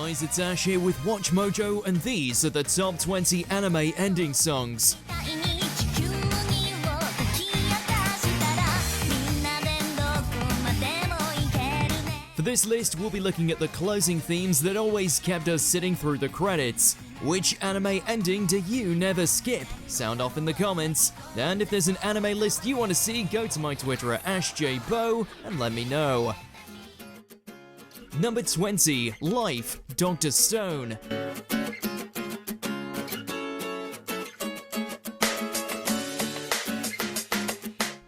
guys, it's Ash here with WatchMojo, and these are the top 20 anime ending songs. For this list, we'll be looking at the closing themes that always kept us sitting through the credits. Which anime ending do you never skip? Sound off in the comments. And if there's an anime list you want to see, go to my Twitter at AshJBo and let me know. Number 20, Life, Dr. Stone.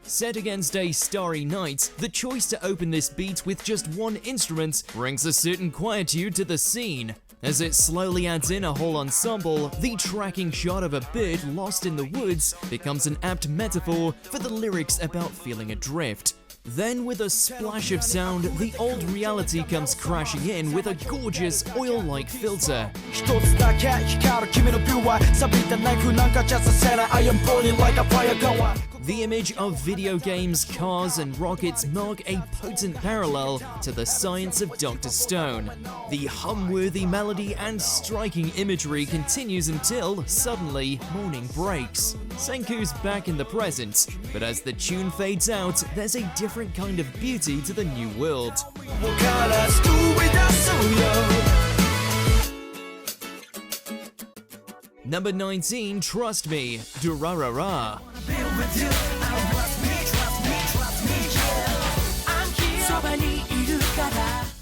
Set against a starry night, the choice to open this beat with just one instrument brings a certain quietude to the scene. As it slowly adds in a whole ensemble, the tracking shot of a bird lost in the woods becomes an apt metaphor for the lyrics about feeling adrift. Then, with a splash of sound, the old reality comes crashing in with a gorgeous oil-like filter. The image of video games, cars, and rockets mark a potent parallel to the science of Dr. Stone. The hum-worthy melody and striking imagery continues until, suddenly, morning breaks. Senku's back in the present, but as the tune fades out, there's a different kind of beauty to the new world. Number 19, Trust Me, Durarara.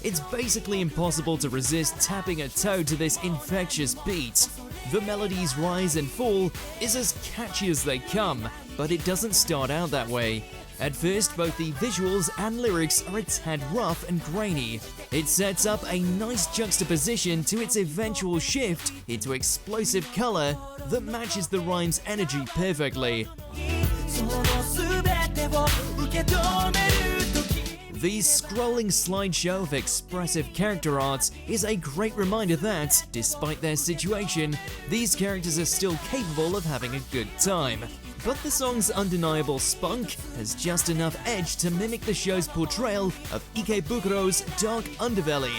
It's basically impossible to resist tapping a toe to this infectious beat. The melody's rise and fall is as catchy as they come, but it doesn't start out that way. At first, both the visuals and lyrics are a tad rough and grainy. It sets up a nice juxtaposition to its eventual shift into explosive color that matches the rhyme's energy perfectly. The scrolling slideshow of expressive character art is a great reminder that, despite their situation, these characters are still capable of having a good time. But the song's undeniable spunk has just enough edge to mimic the show's portrayal of Ikebukuro's dark underbelly.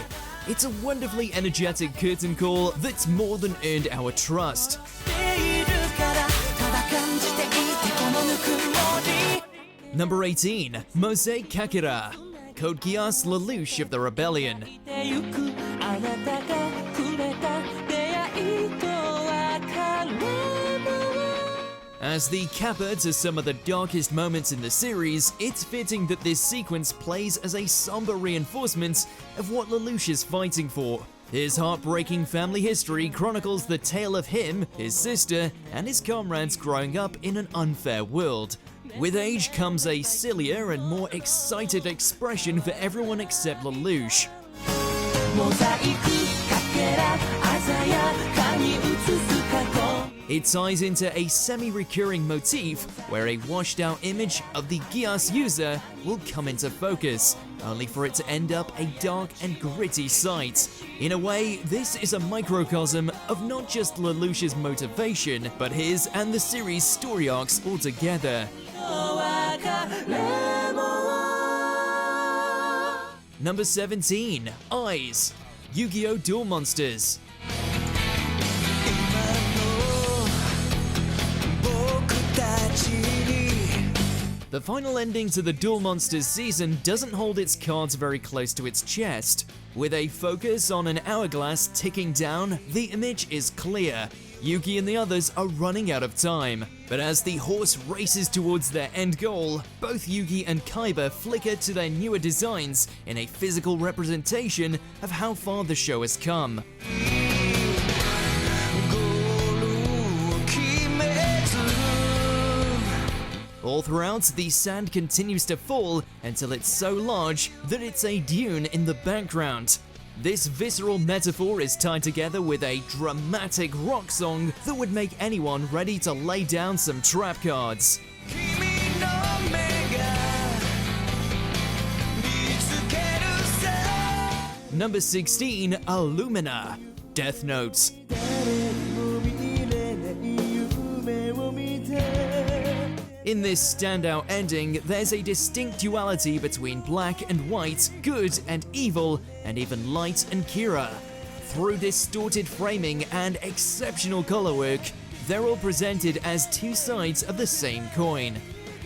It's a wonderfully energetic curtain call that's more than earned our trust. Number 18, Mosaic Kakera, Code Geass Lelouch of the Rebellion. As the capper to some of the darkest moments in the series, it's fitting that this sequence plays as a somber reinforcement of what Lelouch is fighting for. His heartbreaking family history chronicles the tale of him, his sister, and his comrades growing up in an unfair world. With age comes a sillier and more excited expression for everyone except Lelouch. It ties into a semi-recurring motif where a washed-out image of the Geass user will come into focus, only for it to end up a dark and gritty sight. In a way, this is a microcosm of not just Lelouch's motivation, but his and the series' story arcs altogether. Number 17, Eyes, Yu-Gi-Oh! Duel Monsters. The final ending to the Duel Monsters season doesn't hold its cards very close to its chest. With a focus on an hourglass ticking down, the image is clear. Yugi and the others are running out of time. But as the horse races towards their end goal, both Yugi and Kaiba flicker to their newer designs in a physical representation of how far the show has come. All throughout, the sand continues to fall until it's so large that it's a dune in the background. This visceral metaphor is tied together with a dramatic rock song that would make anyone ready to lay down some trap cards. Number 16, Illumina, Death Note. In this standout ending, there's a distinct duality between black and white, good and evil, and even light and Kira. Through distorted framing and exceptional color work, they're all presented as two sides of the same coin.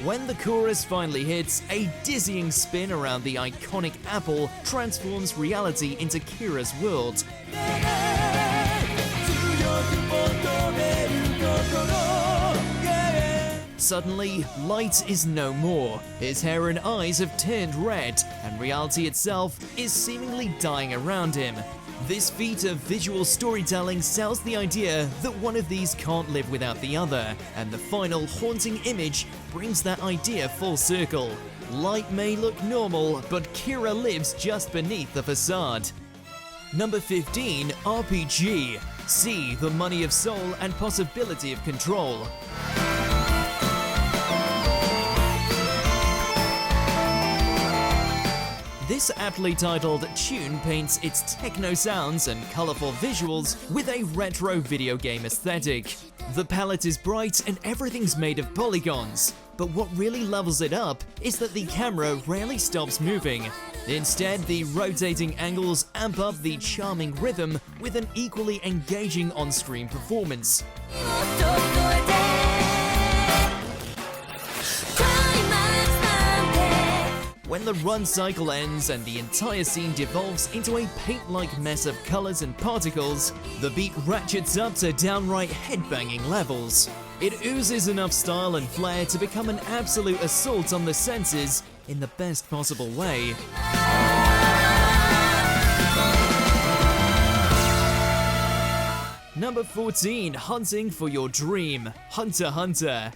When the chorus finally hits, a dizzying spin around the iconic apple transforms reality into Kira's world. Suddenly, light is no more. His hair and eyes have turned red, and reality itself is seemingly dying around him. This feat of visual storytelling sells the idea that one of these can't live without the other, and the final haunting image brings that idea full circle. Light may look normal, but Kira lives just beneath the facade. Number 15, RPG. See the money of soul and possibility of control. This aptly titled tune paints its techno sounds and colorful visuals with a retro video game aesthetic. The palette is bright and everything's made of polygons, but what really levels it up is that the camera rarely stops moving. Instead, the rotating angles amp up the charming rhythm with an equally engaging on-screen performance. When the run cycle ends and the entire scene devolves into a paint-like mess of colors and particles, the beat ratchets up to downright headbanging levels. It oozes enough style and flair to become an absolute assault on the senses in the best possible way. Number 14, Hunting for Your Dream, Hunter x Hunter.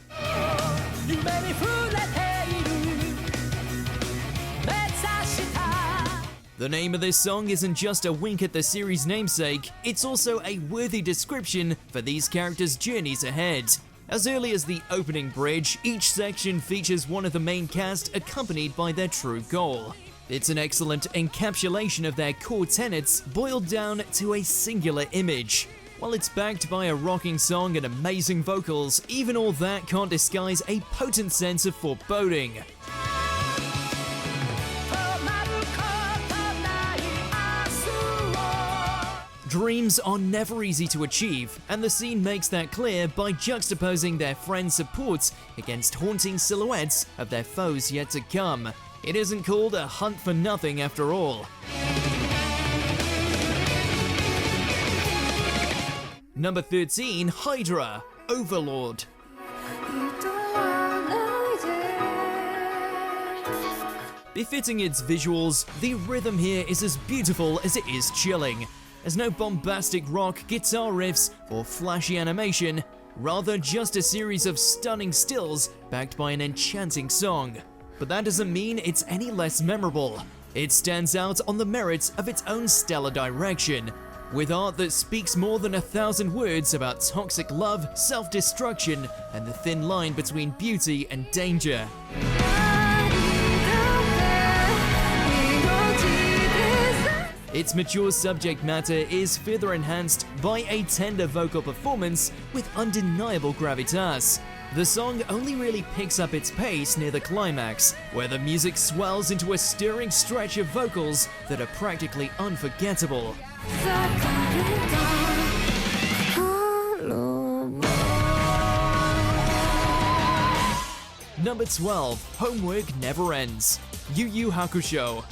The name of this song isn't just a wink at the series' namesake, it's also a worthy description for these characters' journeys ahead. As early as the opening bridge, each section features one of the main cast accompanied by their true goal. It's an excellent encapsulation of their core tenets boiled down to a singular image. While it's backed by a rocking song and amazing vocals, even all that can't disguise a potent sense of foreboding. Dreams are never easy to achieve, and the scene makes that clear by juxtaposing their friends' support against haunting silhouettes of their foes yet to come. It isn't called a hunt for nothing after all. Number 13, Hydra, Overlord. Befitting its visuals, the rhythm here is as beautiful as it is chilling. There's no bombastic rock, guitar riffs, or flashy animation, rather just a series of stunning stills backed by an enchanting song. But that doesn't mean it's any less memorable. It stands out on the merits of its own stellar direction, with art that speaks more than 1,000 words about toxic love, self-destruction, and the thin line between beauty and danger. Its mature subject matter is further enhanced by a tender vocal performance with undeniable gravitas. The song only really picks up its pace near the climax, where the music swells into a stirring stretch of vocals that are practically unforgettable. Number 12, Homework Never Ends, Yu Yu Hakusho.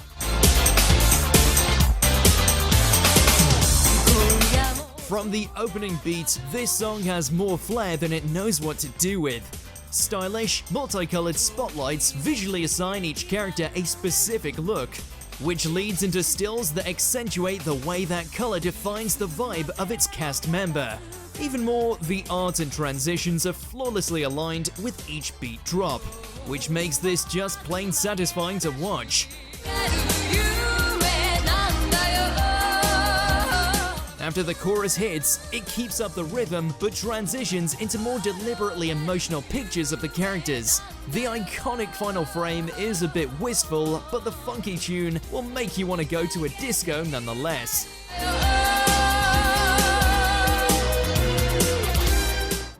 From the opening beat, this song has more flair than it knows what to do with. Stylish, multicolored spotlights visually assign each character a specific look, which leads into stills that accentuate the way that color defines the vibe of its cast member. Even more, the art and transitions are flawlessly aligned with each beat drop, which makes this just plain satisfying to watch. After the chorus hits, it keeps up the rhythm but transitions into more deliberately emotional pictures of the characters. The iconic final frame is a bit wistful, but the funky tune will make you want to go to a disco nonetheless.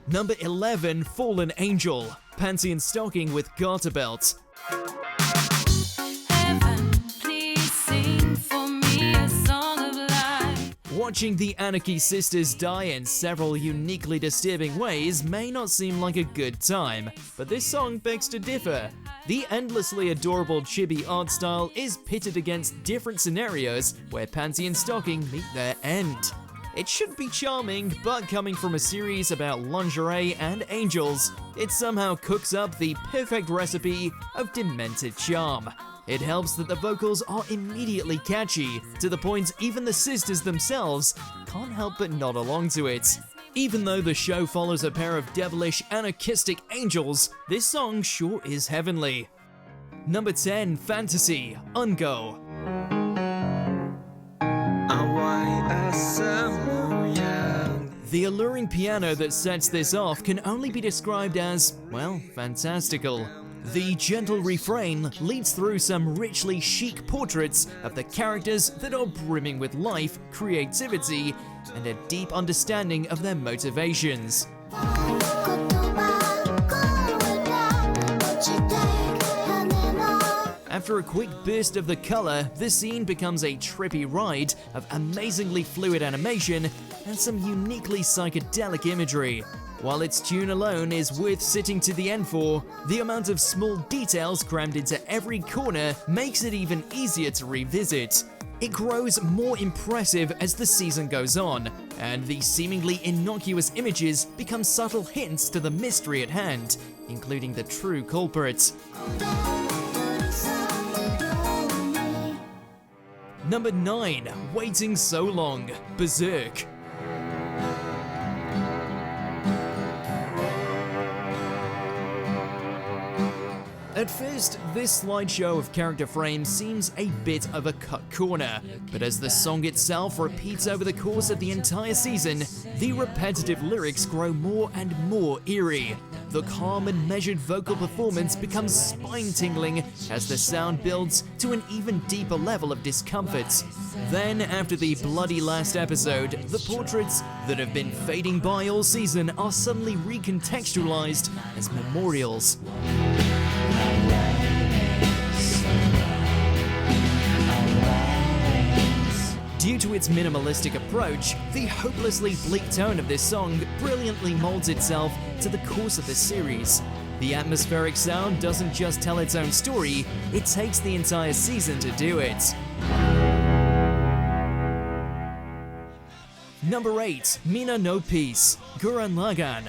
Number 11, Fallen Angel, Panty and Stocking with Garter Belt. Watching the Anarchy sisters die in several uniquely disturbing ways may not seem like a good time, but this song begs to differ. The endlessly adorable chibi art style is pitted against different scenarios where panty and stocking meet their end. It should be charming, but coming from a series about lingerie and angels, it somehow cooks up the perfect recipe of demented charm. It helps that the vocals are immediately catchy, to the point even the sisters themselves can't help but nod along to it. Even though the show follows a pair of devilish, anarchistic angels, this song sure is heavenly. Number 10, Fantasy, Ungo. The alluring piano that sets this off can only be described as, well, fantastical. The gentle refrain leads through some richly chic portraits of the characters that are brimming with life, creativity, and a deep understanding of their motivations. After a quick burst of the color, the scene becomes a trippy ride of amazingly fluid animation and some uniquely psychedelic imagery. While its tune alone is worth sitting to the end for, the amount of small details crammed into every corner makes it even easier to revisit. It grows more impressive as the season goes on, and the seemingly innocuous images become subtle hints to the mystery at hand, including the true culprit. Number 9, Waiting So Long, Berserk. At first, this slideshow of character frames seems a bit of a cut corner, but as the song itself repeats over the course of the entire season, the repetitive lyrics grow more and more eerie. The calm and measured vocal performance becomes spine-tingling as the sound builds to an even deeper level of discomfort. Then, after the bloody last episode, the portraits that have been fading by all season are suddenly recontextualized as memorials. Due to its minimalistic approach, the hopelessly bleak tone of this song brilliantly molds itself to the course of the series. The atmospheric sound doesn't just tell its own story, it takes the entire season to do it. Number 8, Mina no Peace, Gurren Lagann.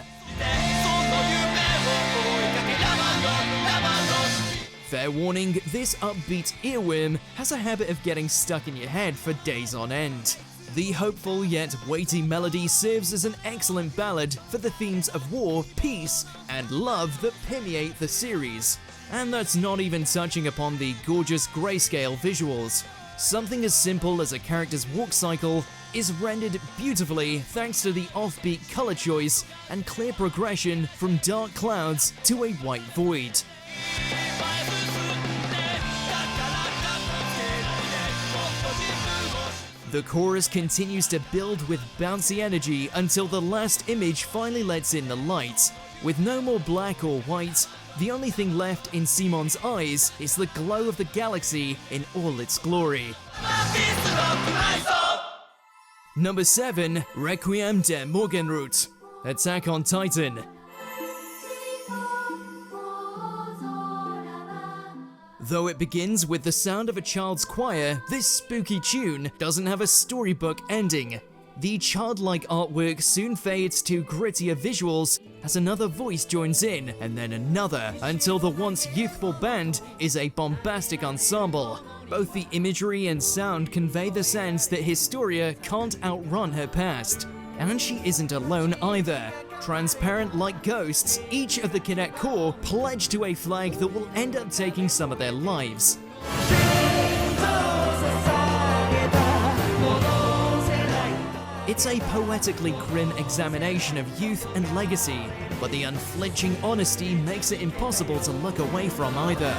Fair warning, this upbeat earworm has a habit of getting stuck in your head for days on end. The hopeful yet weighty melody serves as an excellent ballad for the themes of war, peace, and love that permeate the series. And that's not even touching upon the gorgeous grayscale visuals. Something as simple as a character's walk cycle is rendered beautifully thanks to the offbeat color choice and clear progression from dark clouds to a white void. The chorus continues to build with bouncy energy until the last image finally lets in the light. With no more black or white, the only thing left in Simon's eyes is the glow of the galaxy in all its glory. Number 7, Requiem der Morgenrot, Attack on Titan. Though it begins with the sound of a child's choir, this spooky tune doesn't have a storybook ending. The childlike artwork soon fades to grittier visuals as another voice joins in, and then another, until the once youthful band is a bombastic ensemble. Both the imagery and sound convey the sense that Historia can't outrun her past. And she isn't alone either. Transparent like ghosts, each of the cadet corps pledge to a flag that will end up taking some of their lives. It's a poetically grim examination of youth and legacy, but the unflinching honesty makes it impossible to look away from either.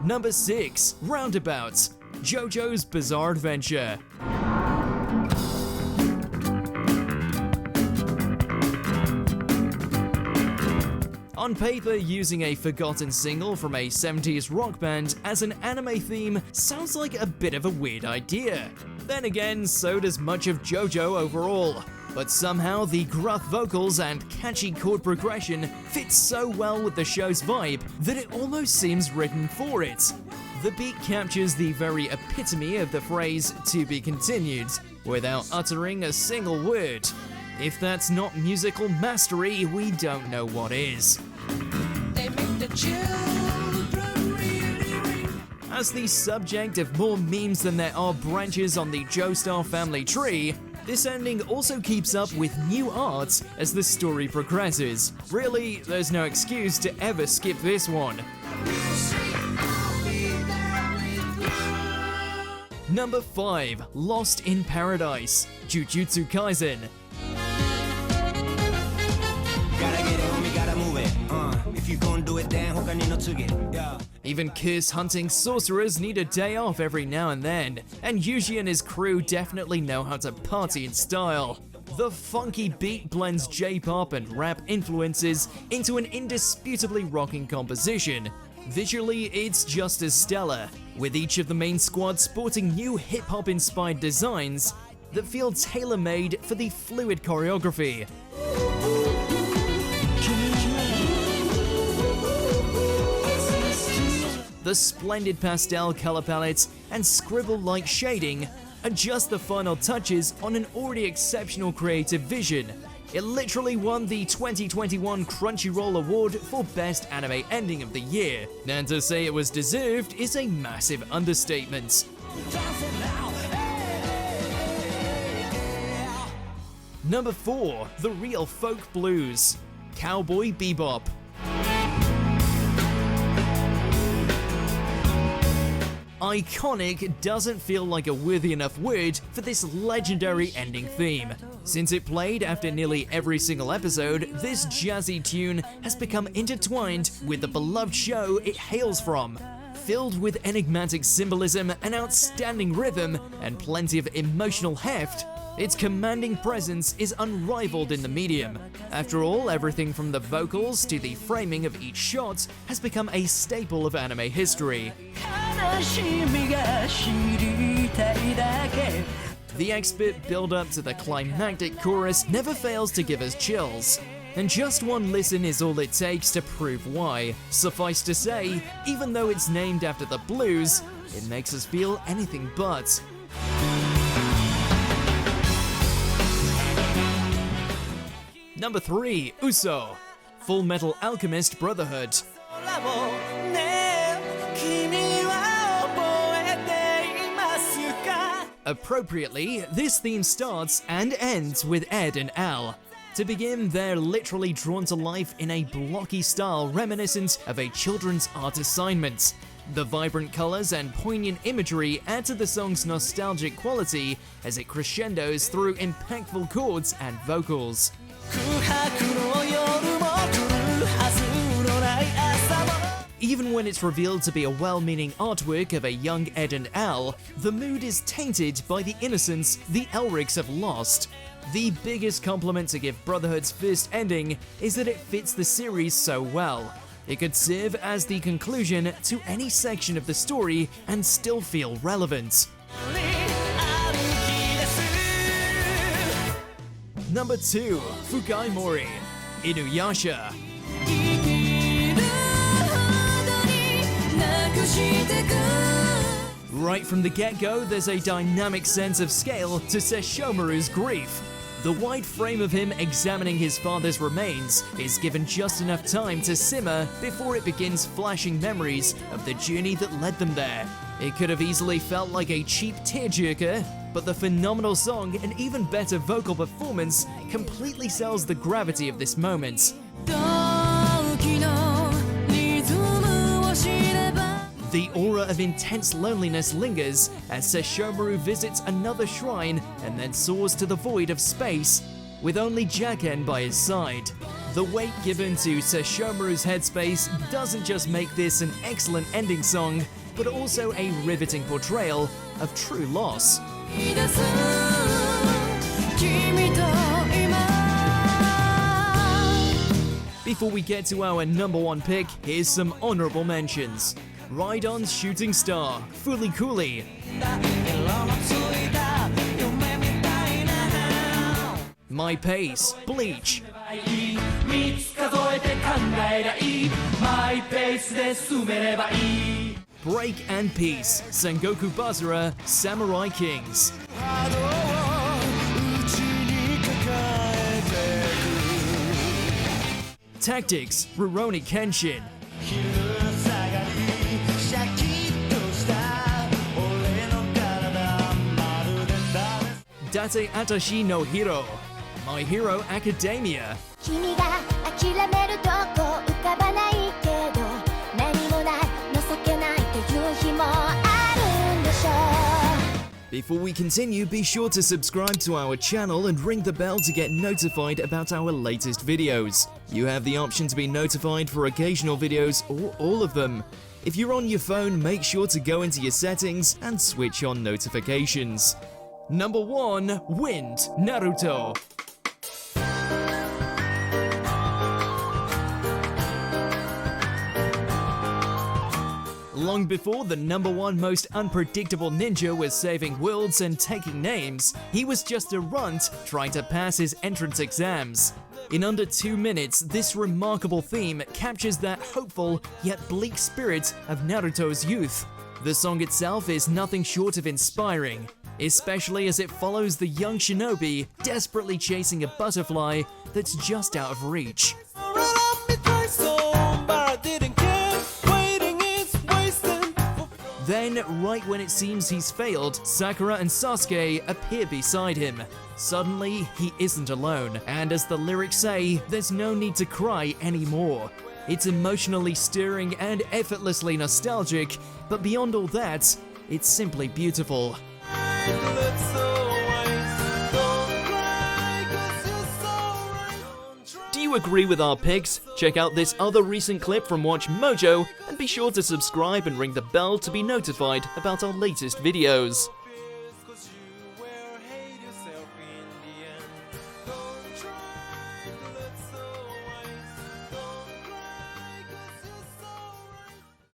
Number 6, Roundabouts, JoJo's Bizarre Adventure. On paper, using a forgotten single from a 70s rock band as an anime theme sounds like a bit of a weird idea. Then again, so does much of JoJo overall. But somehow the gruff vocals and catchy chord progression fit so well with the show's vibe that it almost seems written for it. The beat captures the very epitome of the phrase "to be continued" without uttering a single word. If that's not musical mastery, we don't know what is. As the subject of more memes than there are branches on the Joestar family tree, this ending also keeps up with new art as the story progresses. Really, there's no excuse to ever skip this one. Number 5. Lost in Paradise, Jujutsu Kaisen. Even curse-hunting sorcerers need a day off every now and then, and Yuji and his crew definitely know how to party in style. The funky beat blends J-pop and rap influences into an indisputably rocking composition. Visually, it's just as stellar, with each of the main squad sporting new hip-hop inspired designs that feel tailor-made for the fluid choreography. The splendid pastel color palettes and scribble-like shading are just the final touches on an already exceptional creative vision. It literally won the 2021 Crunchyroll Award for Best Anime Ending of the Year, and to say it was deserved is a massive understatement. Number 4. The Real Folk Blues, Cowboy Bebop. Iconic doesn't feel like a worthy enough word for this legendary ending theme. Since it played after nearly every single episode, this jazzy tune has become intertwined with the beloved show it hails from. Filled with enigmatic symbolism, an outstanding rhythm, and plenty of emotional heft, its commanding presence is unrivaled in the medium. After all, everything from the vocals to the framing of each shot has become a staple of anime history. The expert build-up to the climactic chorus never fails to give us chills. And just one listen is all it takes to prove why. Suffice to say, even though it's named after the blues, it makes us feel anything but. Number 3. Uso, Full Metal Alchemist Brotherhood. Appropriately, this theme starts and ends with Ed and Al. To begin, they're literally drawn to life in a blocky style reminiscent of a children's art assignment. The vibrant colors and poignant imagery add to the song's nostalgic quality as it crescendos through impactful chords and vocals. Even when it's revealed to be a well-meaning artwork of a young Ed and Al, the mood is tainted by the innocence the Elrics have lost. The biggest compliment to give Brotherhood's first ending is that it fits the series so well. It could serve as the conclusion to any section of the story and still feel relevant. Number 2. Fukai Mori, Inuyasha. Right from the get-go, there's a dynamic sense of scale to Sesshomaru's grief. The wide frame of him examining his father's remains is given just enough time to simmer before it begins flashing memories of the journey that led them there. It could have easily felt like a cheap tearjerker, but the phenomenal song and even better vocal performance completely sells the gravity of this moment. The aura of intense loneliness lingers as Sesshomaru visits another shrine and then soars to the void of space, with only Jaken by his side. The weight given to Sesshomaru's headspace doesn't just make this an excellent ending song, but also a riveting portrayal of true loss. Before we get to our number 1 pick, here's some honorable mentions. Ride-On's shooting star, Fooly Cooly. My Pace, Bleach. Break and Peace, Sengoku Basara, Samurai Kings. Tactics, Rurouni Kenshin. Date Atashi no Hero, My Hero Academia. Before we continue, be sure to subscribe to our channel and ring the bell to get notified about our latest videos. You have the option to be notified for occasional videos or all of them. If you're on your phone, make sure to go into your settings and switch on notifications. Number 1, Wind, Naruto. Long before the number 1 most unpredictable ninja was saving worlds and taking names, he was just a runt trying to pass his entrance exams. In under 2 minutes, this remarkable theme captures that hopeful yet bleak spirit of Naruto's youth. The song itself is nothing short of inspiring, especially as it follows the young shinobi desperately chasing a butterfly that's just out of reach. Then, right when it seems he's failed, Sakura and Sasuke appear beside him. Suddenly, he isn't alone, and as the lyrics say, there's no need to cry anymore. It's emotionally stirring and effortlessly nostalgic, but beyond all that, it's simply beautiful. Do you agree with our picks? Check out this other recent clip from WatchMojo and be sure to subscribe and ring the bell to be notified about our latest videos.